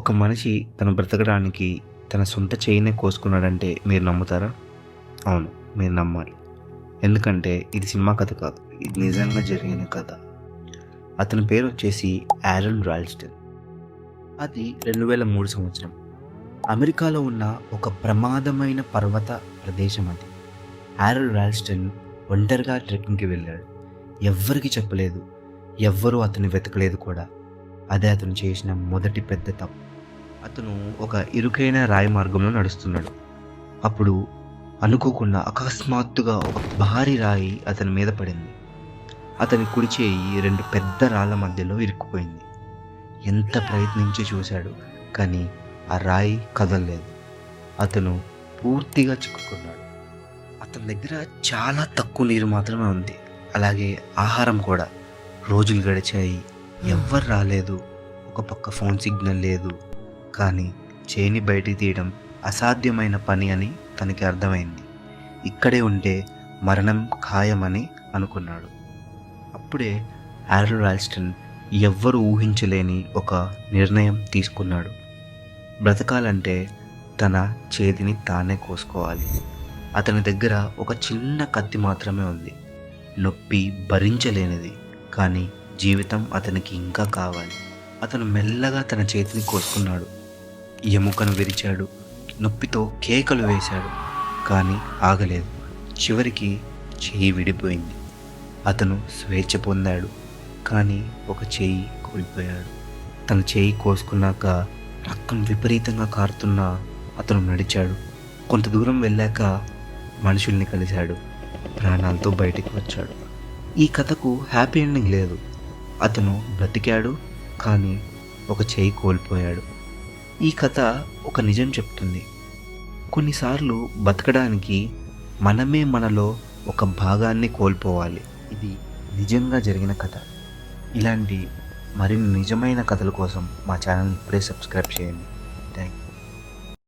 ఒక మనిషి తను బ్రతకడానికి తన సొంత చేయినే కోసుకున్నాడంటే మీరు నమ్ముతారా? అవును, మీరు నమ్మాలి. ఎందుకంటే ఇది సినిమా కథ కాదు, ఇది నిజంగా జరిగిన కథ. అతని పేరు వచ్చేసి యారన్ రాల్స్టన్. అది 2003 సంవత్సరం. అమెరికాలో ఉన్న ఒక ప్రమాదమైన పర్వత ప్రదేశం అది. యారన్ రాల్స్టన్ ఒంటరిగా ట్రెక్కింగ్కి వెళ్ళాడు. ఎవ్వరికి చెప్పలేదు, ఎవ్వరూ అతన్ని వెతకలేదు కూడా. అదే అతను చేసిన మొదటి పెద్ద తప్పు. అతను ఒక ఇరుకైన రాయి మార్గంలో నడుస్తున్నాడు. అప్పుడు అనుకోకుండా అకస్మాత్తుగా ఒక భారీ రాయి అతని మీద పడింది. అతని కుడి చేయి 2 పెద్ద రాళ్ళ మధ్యలో ఇరుక్కుపోయింది. ఎంత ప్రయత్నించి చూశాడు, కానీ ఆ రాయి కదలలేదు. అతను పూర్తిగా చిక్కుకున్నాడు. అతని దగ్గర చాలా తక్కువ నీరు మాత్రమే ఉంది, అలాగే ఆహారం కూడా. రోజులు గడిచాయి, ఎవ్వరు రాలేదు. ఒక పక్క ఫోన్ సిగ్నల్ లేదు. కానీ చేయిని బయటికి తీయడం అసాధ్యమైన పని అని తనకి అర్థమైంది. ఇక్కడే ఉంటే మరణం ఖాయమని అనుకున్నాడు. అప్పుడే యారన్ రాల్స్టన్ ఎవ్వరూ ఊహించలేని ఒక నిర్ణయం తీసుకున్నాడు. బ్రతకాలంటే తన చేతిని తానే కోసుకోవాలి. అతని దగ్గర ఒక చిన్న కత్తి మాత్రమే ఉంది, నొప్పి భరించలేనిది. కానీ జీవితం అతనికి ఇంకా కావాలి. అతను మెల్లగా తన చేతిని కోసుకున్నాడు. ఎముకను విరిచాడు, నొప్పితో కేకలు వేశాడు, కానీ ఆగలేదు. చివరికి చెయ్యి విడిపోయింది. అతను స్వేచ్ఛ పొందాడు, కానీ ఒక చెయ్యి కోల్పోయాడు. తన చెయ్యి కోసుకున్నాక రక్తం విపరీతంగా కారుతున్నా అతను నడిచాడు. కొంత దూరం వెళ్ళాక మనుషుల్ని కలిశాడు, ప్రాణాలతో బయటికి వచ్చాడు. ఈ కథకు హ్యాపీ ఎండింగ్ లేదు. అతను బ్రతికాడు, కానీ ఒక చెయ్యి కోల్పోయాడు. ఈ కథ ఒక నిజం చెప్తుంది. కొన్నిసార్లు బతకడానికి మనమే మనలో ఒక భాగాన్ని కోల్పోవాలి. ఇది నిజంగా జరిగిన కథ. ఇలాంటి మరిన్ని నిజమైన కథల కోసం మా ఛానల్ని ఇప్పుడే సబ్స్క్రైబ్ చేయండి. Thank you.